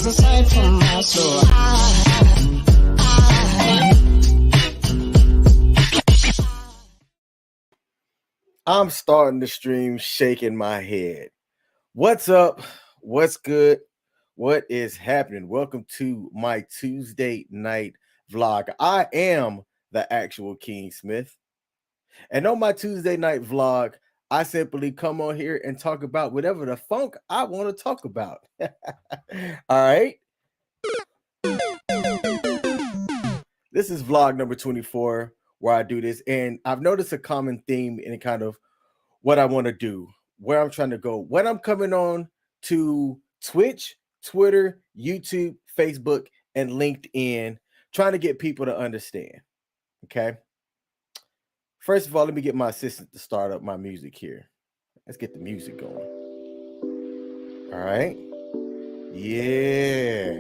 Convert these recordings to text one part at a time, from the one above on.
was a sight from my soul. I'm starting the stream shaking my head. What's up? What's good? What is happening? Welcome to my Tuesday night vlog. I am the actual King Smith. And on my Tuesday night vlog, I simply come on here and talk about whatever the funk I want to talk about. All right. This is vlog number 24 where I do this. And I've noticed a common theme in kind of what I want to do, where I'm trying to go, when I'm coming on to Twitch, Twitter, YouTube, Facebook, and LinkedIn, trying to get people to understand. Okay. First of all, let me get my assistant to start up my music here. Let's get the music going. All right. Yeah.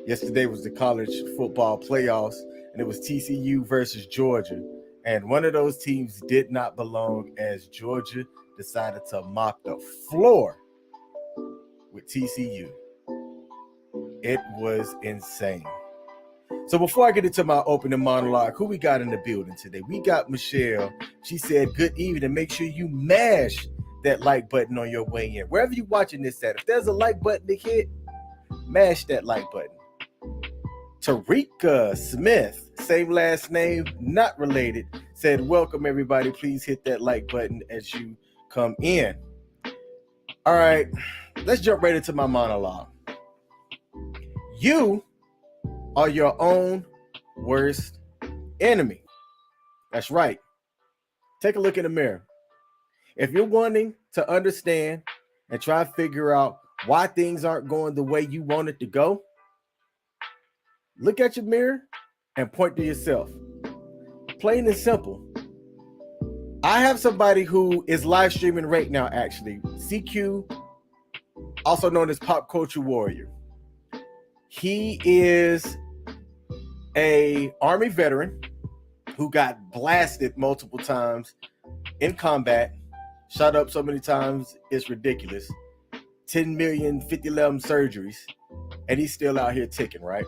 Yesterday was the college football playoffs, and it was TCU versus Georgia. And one of those teams did not belong as Georgia decided to mop the floor with TCU. It was insane. So before I get into my opening monologue, who we got in the building today? We got Michelle. She said, good evening. Make sure you mash that like button on your way in. Wherever you're watching this at, if there's a like button to hit, mash that like button. Tarika Smith, same last name, not related, said, welcome everybody. Please hit that like button as you come in. All right, let's jump right into my monologue. You are your own worst enemy. That's right. Take a look in the mirror. If you're wanting to understand and try to figure out why things aren't going the way you want it to go, look at your mirror and point to yourself. Plain and simple. I have somebody who is live streaming right now, actually. CQ, also known as Pop Culture Warrior. He is an Army veteran who got blasted multiple times in combat, shot up so many times, it's ridiculous. 10 million, 50-11 surgeries, and he's still out here ticking, right?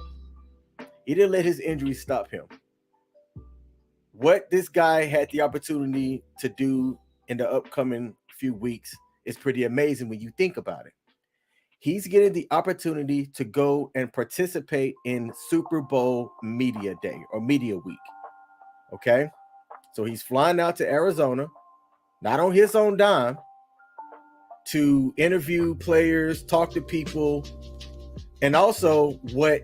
He didn't let his injuries stop him. What this guy had the opportunity to do in the upcoming few weeks is pretty amazing when you think about it. He's getting the opportunity to go and participate in Super Bowl Media Day or Media Week. Okay? So he's flying out to Arizona, not on his own dime, to interview players, talk to people, and also what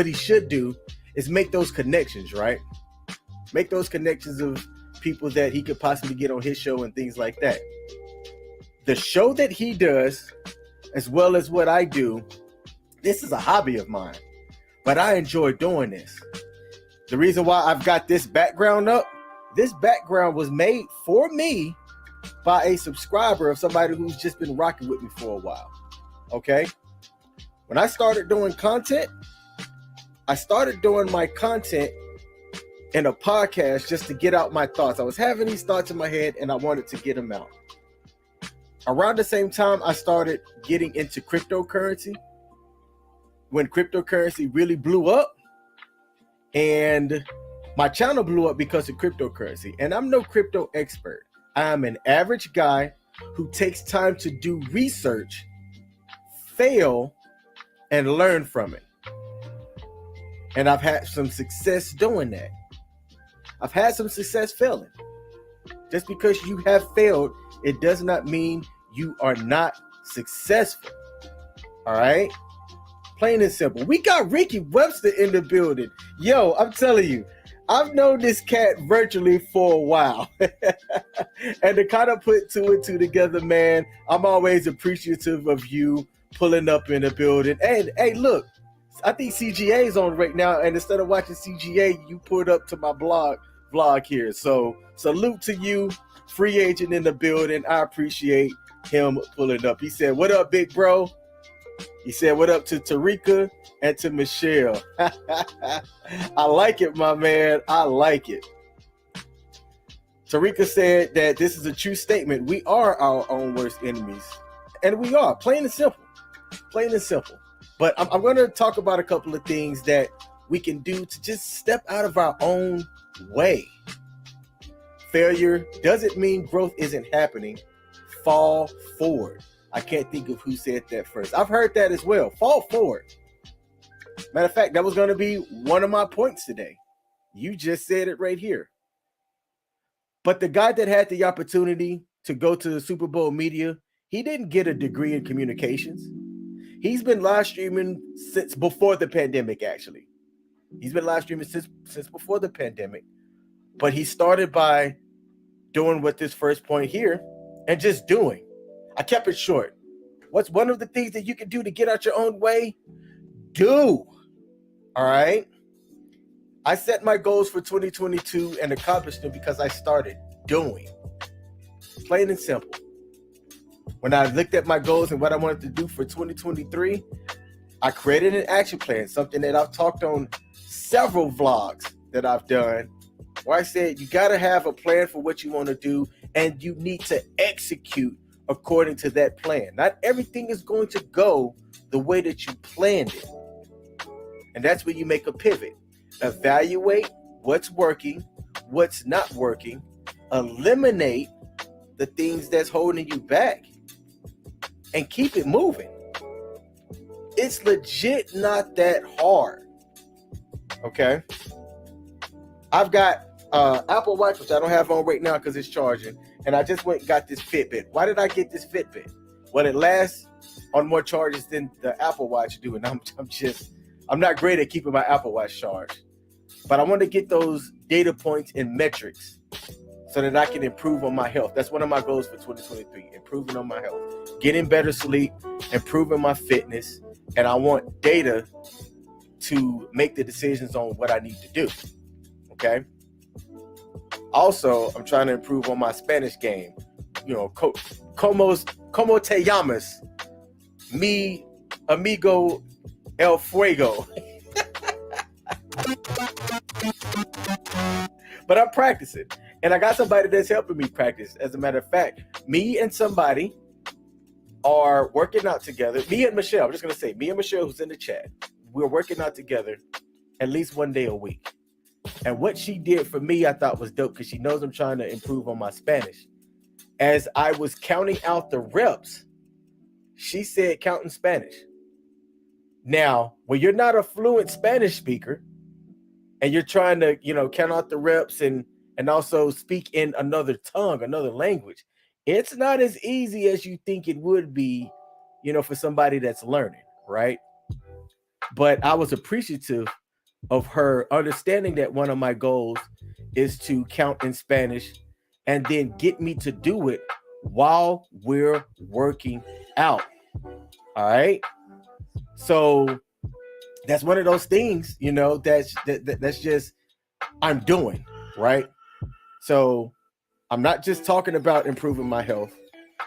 he should do is make those connections, right? Make those connections of people that he could possibly get on his show and things like that. The show that he does, as well as what I do, this is a hobby of mine, but I enjoy doing this. The reason why I've got this background up, this background was made for me by a subscriber of somebody who's just been rocking with me for a while. Okay? When I started doing content, I started doing my content in a podcast just to get out my thoughts. I was having these thoughts in my head and I wanted to get them out. Around the same time, I started getting into cryptocurrency. When cryptocurrency really blew up, and my channel blew up because of cryptocurrency. And I'm no crypto expert. I'm an average guy who takes time to do research, fail, and learn from it. And I've had some success doing that. I've had some success failing. Just because you have failed, it does not mean you are not successful. All right? Plain and simple. We got Ricky Webster in the building. Yo, I'm telling you, I've known this cat virtually for a while. And to kind of put two and two together, man, I'm always appreciative of you pulling up in the building. And hey, look, I think CGA is on right now, and instead of watching CGA, you pulled up to my vlog here. So salute to you, free agent in the building. I appreciate him pulling up. He said, what up, big bro? He said, what up to Tarika and to Michelle? I like it, my man. I like it. Tarika said that this is a true statement. We are our own worst enemies. And we are, plain and simple. Plain and simple. But I'm going to talk about a couple of things that we can do to just step out of our own way. Failure doesn't mean growth isn't happening. Fall forward. I can't think of who said that first. I've heard that as well. Fall forward. Matter of fact, that was going to be one of my points today. You just said it right here. But the guy that had the opportunity to go to the Super Bowl media, he didn't get a degree in communications. He's been live streaming since before the pandemic, actually. He's been live streaming since before the pandemic. But he started by doing what this first point here and just doing. I kept it short. What's one of the things that you can do to get out your own way? Do. All right. I set my goals for 2022 and accomplished them because I started doing. Plain and simple. When I looked at my goals and what I wanted to do for 2023, I created an action plan, something that I've talked on several vlogs that I've done, where I said you got to have a plan for what you want to do and you need to execute according to that plan. Not everything is going to go the way that you planned it. And that's where you make a pivot. Evaluate what's working, what's not working, eliminate the things that's holding you back, and keep it moving. It's legit not that hard. Okay? I've got Apple Watch, which I don't have on right now because it's charging, and I just went and got this Fitbit. Why did I get this Fitbit? Well, it lasts on more charges than the Apple Watch do, and I'm not great at keeping my Apple Watch charged. But I want to get those data points and metrics so that I can improve on my health. That's one of my goals for 2023, improving on my health, getting better sleep, improving my fitness, and I want data to make the decisions on what I need to do. Okay? Also, I'm trying to improve on my Spanish game. You know, como te llamas? Mi amigo el fuego. But I'm practicing. And I got somebody that's helping me practice. As a matter of fact, me and somebody are working out together. Me and Michelle, I'm just going to say, me and Michelle, who's in the chat, we're working out together at least one day a week. And what she did for me, I thought was dope because she knows I'm trying to improve on my Spanish. As I was counting out the reps, she said, count in Spanish. Now, when you're not a fluent Spanish speaker and you're trying to, count out the reps and also speak in another tongue, another language, it's not as easy as you think it would be, for somebody that's learning, right? But I was appreciative of her understanding that one of my goals is to count in Spanish and then get me to do it while we're working out. All right. So that's one of those things, that's just I'm doing, right? So I'm not just talking about improving my health.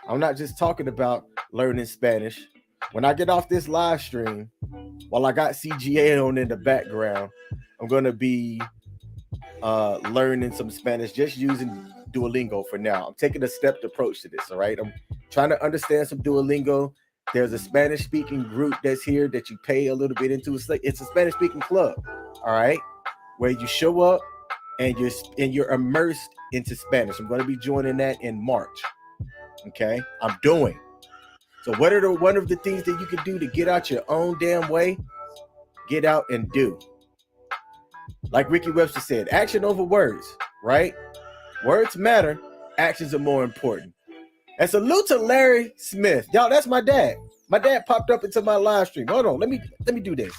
I'm not just talking about learning Spanish. When I get off this live stream, while I got CGA on in the background, I'm going to be learning some Spanish, just using Duolingo for now. I'm taking a stepped approach to this, all right? I'm trying to understand some Duolingo. There's a Spanish-speaking group that's here that you pay a little bit into. It's a Spanish-speaking club, all right, where you show up and you're immersed into Spanish. I'm going to be joining that in March, okay? I'm doing. So what are one of the things that you can do to get out your own damn way? Get out and do. Like Ricky Webster said, action over words, right? Words matter. Actions are more important. And salute to Larry Smith. Y'all, that's my dad. My dad popped up into my live stream. Hold on, let me do this.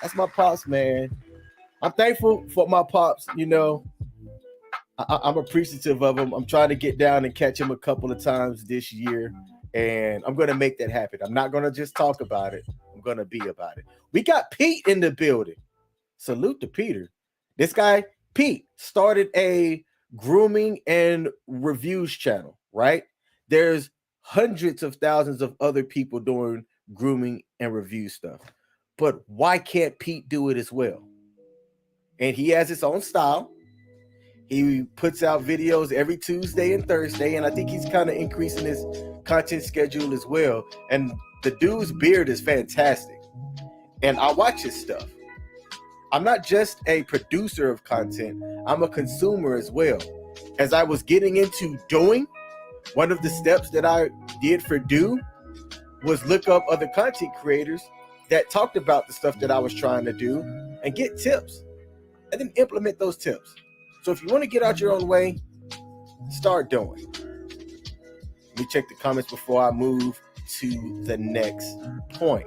That's my pops, man. I'm thankful for my pops, I'm appreciative of him. I'm trying to get down and catch him a couple of times this year, and I'm going to make that happen. I'm not going to just talk about it. I'm going to be about it. We got Pete in the building. Salute to Peter. This guy, Pete, started a grooming and reviews channel, right? There's hundreds of thousands of other people doing grooming and review stuff. But why can't Pete do it as well? And he has his own style. He puts out videos every Tuesday and Thursday, and I think he's kind of increasing his content schedule as well. And the dude's beard is fantastic, and I watch his stuff. I'm not just a producer of content, I'm a consumer as well. As I was getting into doing, one of the steps that I did for Do was look up other content creators that talked about the stuff that I was trying to do and get tips and then implement those tips. So if you want to get out your own way, start doing. Let me check the comments before I move to the next point.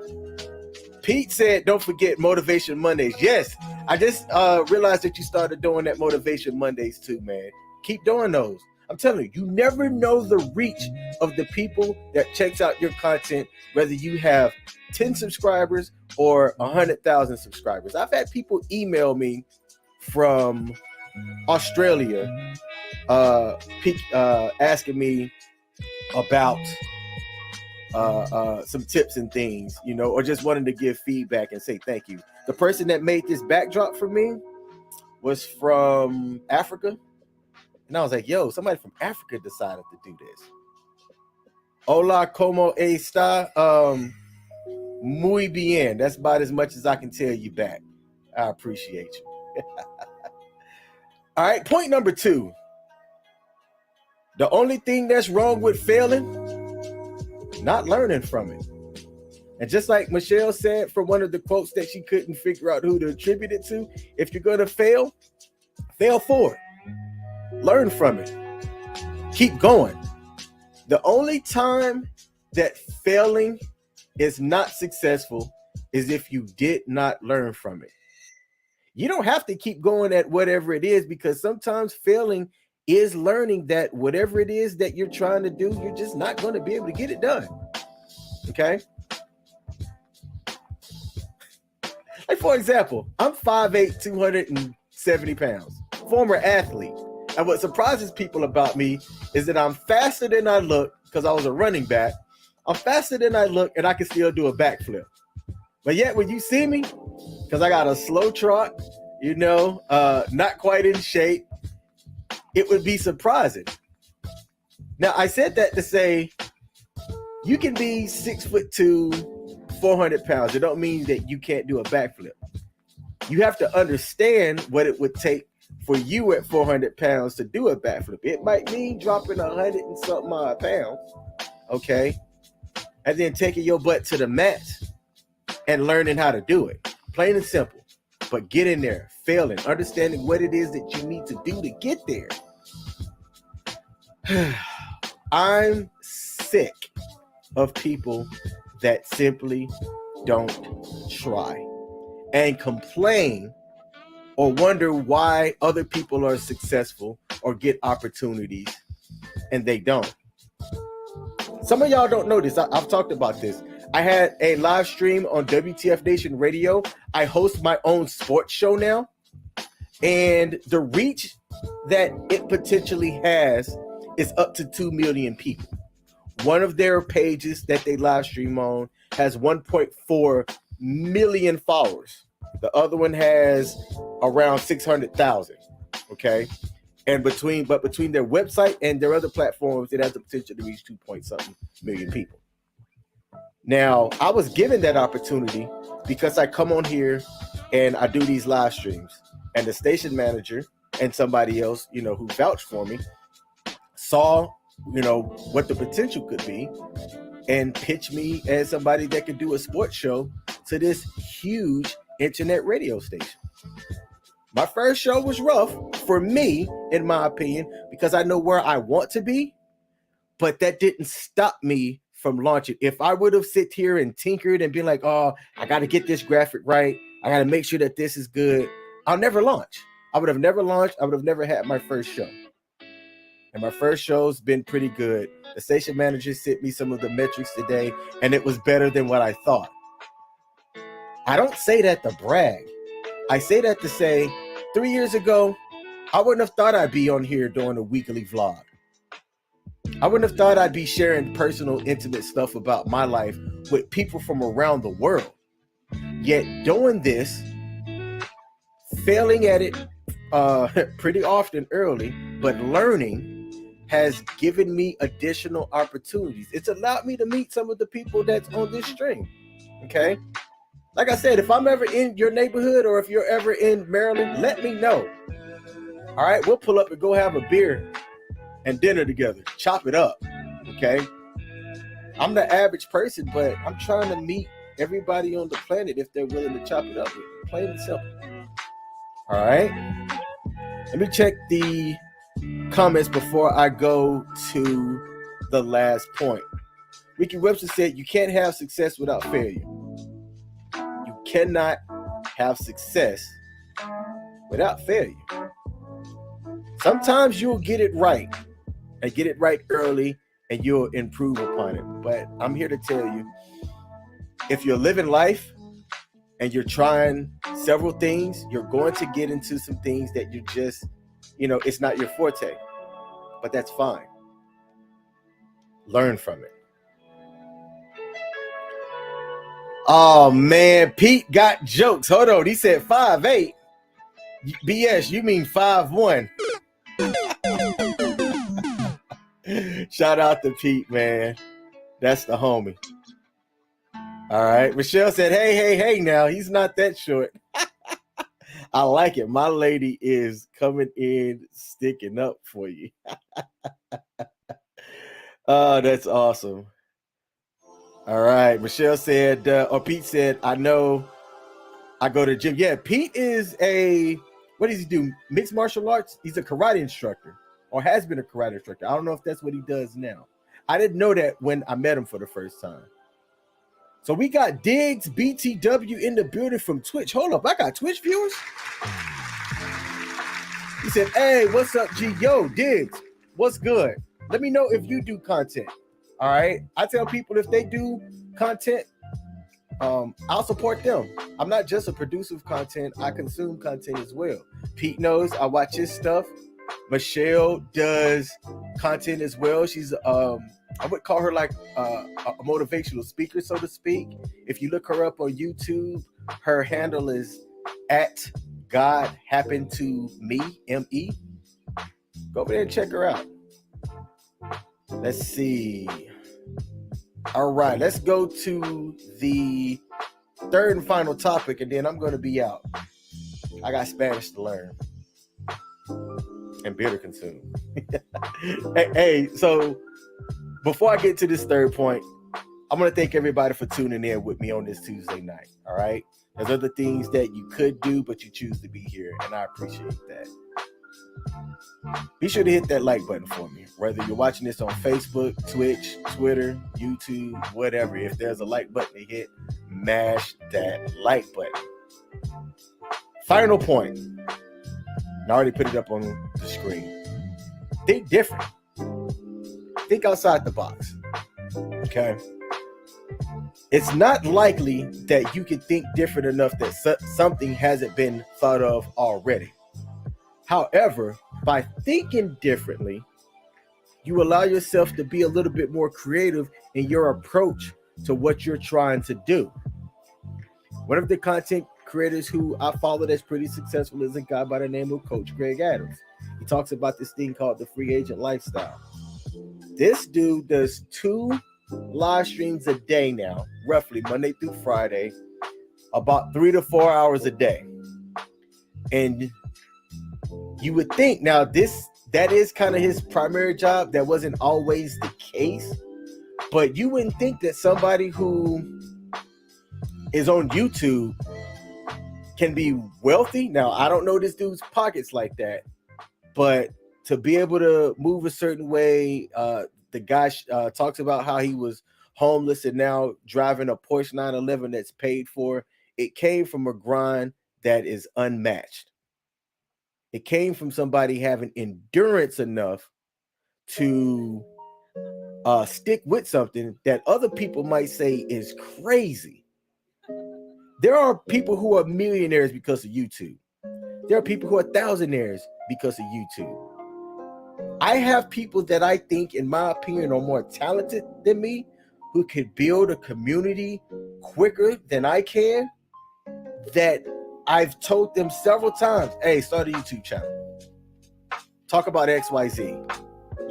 Pete said, don't forget Motivation Mondays. Yes, I just realized that you started doing that Motivation Mondays too, man. Keep doing those. I'm telling you, you never know the reach of the people that checks out your content, whether you have 10 subscribers or 100,000 subscribers. I've had people email me from Australia asking me about some tips and things, you know, or just wanting to give feedback and say thank you. The person that made this backdrop for me was from Africa. And I was like, yo, somebody from Africa decided to do this. Hola, como está? Muy bien. That's about as much as I can tell you back. I appreciate you. All right, point number 2. The only thing that's wrong with failing, not learning from it. And just like Michelle said from one of the quotes that she couldn't figure out who to attribute it to, if you're going to fail, fail forward. Learn from it. Keep going. The only time that failing is not successful is if you did not learn from it. You don't have to keep going at whatever it is, because sometimes failing is learning that whatever it is that you're trying to do, you're just not going to be able to get it done. Okay? Like, for example, I'm 5'8", 270 pounds, former athlete. And what surprises people about me is that I'm faster than I look, because I was a running back. I'm faster than I look, and I can still do a backflip. But yet when you see me, because I got a slow trot, you know, not quite in shape, it would be surprising. Now, I said that to say you can be 6'2", 400 pounds. It don't mean that you can't do a backflip. You have to understand what it would take for you at 400 pounds to do a backflip. It might mean dropping 100 and something odd pounds, okay? And then taking your butt to the mat and learning how to do it. Plain and simple. But get in there, failing, understanding what it is that you need to do to get there. I'm sick of people that simply don't try and complain or wonder why other people are successful or get opportunities and they don't. Some of y'all don't know this. I've talked about this. I had a live stream on WTF Nation Radio. I host my own sports show now. And the reach that it potentially has is up to 2 million people. One of their pages that they live stream on has 1.4 million followers. The other one has around 600,000. Okay. And between their website and their other platforms, it has the potential to reach 2-something million people. Now, I was given that opportunity because I come on here and I do these live streams, and the station manager and somebody else, you know, who vouched for me saw, you know, what the potential could be and pitched me as somebody that could do a sports show to this huge internet radio station. My first show was rough for me, in my opinion, because I know where I want to be, but that didn't stop me from launching. If I would have sit here and tinkered and been like, oh, I got to get this graphic right, I got to make sure that this is good, I'll never launch. I would have never launched. I would have never had my first show. And my first show's been pretty good. The station manager sent me some of the metrics today, and it was better than what I thought. I don't say that to brag. I say that to say 3 years ago, I wouldn't have thought I'd be on here doing a weekly vlog. I wouldn't have thought I'd be sharing personal, intimate stuff about my life with people from around the world. Yet doing this, failing at it pretty often early, but learning has given me additional opportunities. It's allowed me to meet some of the people that's on this stream. Okay. Like I said, if I'm ever in your neighborhood or if you're ever in Maryland, let me know. All right. We'll pull up and go have a beer and dinner together. Chop it up. Okay. I'm the average person, but I'm trying to meet everybody on the planet if they're willing to chop it up with me. Plain and simple. All right. Let me check the comments before I go to the last point. Ricky Webster said, you can't have success without failure. You cannot have success without failure. Sometimes you'll get it right and get it right early and you'll improve upon it. But I'm here to tell you, if you're living life and you're trying several things, you're going to get into some things that you just, it's not your forte. But that's fine. Learn from it. Oh, man. Pete got jokes. Hold on. He said 5'8". BS, you mean 5'1". Shout out to Pete, man. That's the homie. All right. Michelle said, hey, now. He's not that short. I like it. My lady is coming in, sticking up for you. Oh, that's awesome. All right. Michelle said, or Pete said, I know I go to the gym. Yeah, Pete is what does he do? Mixed martial arts? He's a karate instructor or has been a karate instructor. I don't know if that's what he does now. I didn't know that when I met him for the first time. So we got Diggs BTW in the building from Twitch. Hold up, I got Twitch viewers? He said, hey, what's up, G? Yo, Diggs, what's good? Let me know if you do content. All right. I tell people if they do content, I'll support them. I'm not just a producer of content. I consume content as well. Pete knows I watch his stuff. Michelle does content as well. She's I would call her like a motivational speaker, so to speak. If you look her up on YouTube, her handle is at God Happened to Me, M-E. Go over there and check her out. Let's see. All right, let's go to the third and final topic, and then I'm going to be out. I got Spanish to learn and beer to consume. hey, so before I get to this third point, I'm going to thank everybody for tuning in with me on this Tuesday night, all right? There's other things that you could do, but you choose to be here, and I appreciate that. Be sure to hit that like button for me, whether you're watching this on Facebook, Twitch, Twitter, YouTube, whatever. If there's a like button to hit, mash that like button. Final point. I already put it up on the screen. Think different. Think outside the box. Okay? It's not likely that you can think different enough that something hasn't been thought of already. However, by thinking differently, you allow yourself to be a little bit more creative in your approach to what you're trying to do. One of the content creators who I follow that's pretty successful is a guy by the name of Coach Greg Adams. He talks about this thing called the free agent lifestyle. This dude does 2 live streams a day now, roughly Monday through Friday, about 3 to 4 hours a day. And you would think now that is kind of his primary job. That wasn't always the case, but you wouldn't think that somebody who is on YouTube can be wealthy. Now, I don't know this dude's pockets like that, but to be able to move a certain way, the guy talks about how he was homeless and now driving a Porsche 911 that's paid for. It came from a grind that is unmatched. It came from somebody having endurance enough to stick with something that other people might say is crazy. There are people who are millionaires because of YouTube. There are people who are thousandaires because of YouTube. I have people that I think, in my opinion, are more talented than me, who could build a community quicker than I can, that I've told them several times, hey, start a YouTube channel. Talk about XYZ.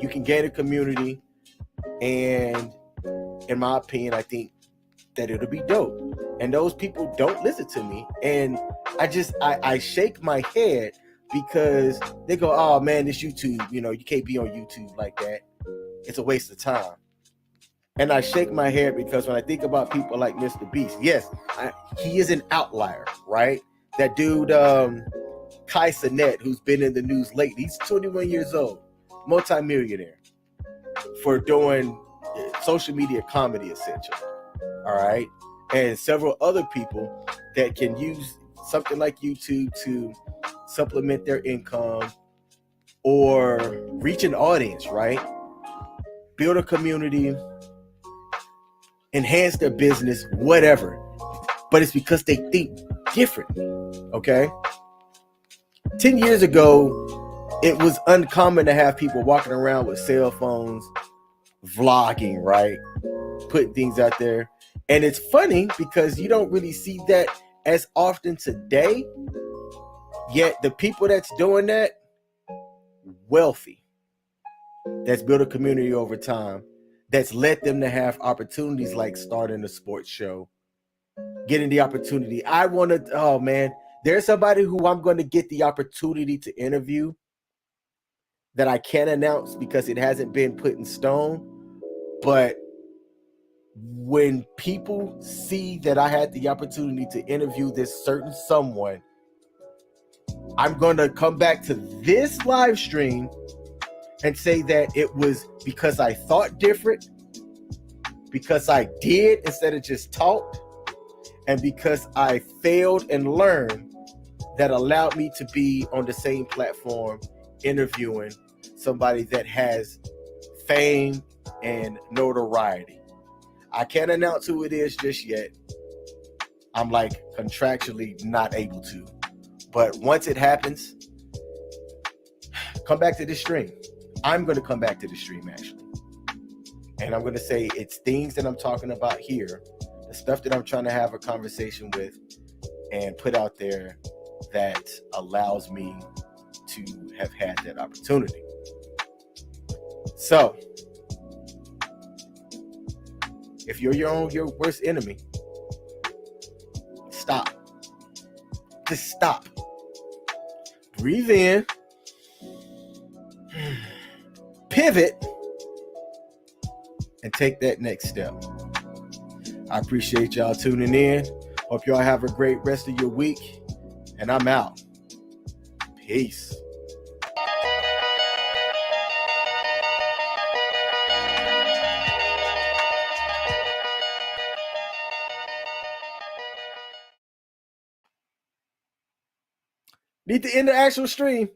You can gain a community. And in my opinion, I think that it'll be dope. And those people don't listen to me. And I shake my head because they go, oh man, this YouTube, you can't be on YouTube like that. It's a waste of time. And I shake my head because when I think about people like Mr. Beast, yes, he is an outlier, right? That dude, Kai Cenat, who's been in the news lately, he's 21 years old, multimillionaire, for doing social media comedy, essentially. All right. And several other people that can use something like YouTube to supplement their income or reach an audience, right? Build a community, enhance their business, whatever. But it's because they think differently. Okay. 10 years ago, it was uncommon to have people walking around with cell phones, vlogging, right? Putting things out there. And it's funny because you don't really see that as often today. Yet the people that's doing that, wealthy, that's built a community over time, that's led them to have opportunities like starting a sports show, getting the opportunity. There's somebody who I'm going to get the opportunity to interview that I can't announce because it hasn't been put in stone. But when people see that I had the opportunity to interview this certain someone, I'm going to come back to this live stream and say that it was because I thought different, because I did instead of just talked, and because I failed and learned, that allowed me to be on the same platform interviewing somebody that has fame and notoriety. I can't announce who it is just yet. I'm like contractually not able to. But once it happens, come back to this stream. I'm going to come back to the stream, actually. And I'm going to say it's things that I'm talking about here, the stuff that I'm trying to have a conversation with and put out there that allows me to have had that opportunity. So, if you're your worst enemy, stop. Just stop. Breathe in. Pivot. And take that next step. I appreciate y'all tuning in. Hope y'all have a great rest of your week. And I'm out. Peace. Need to end the actual stream.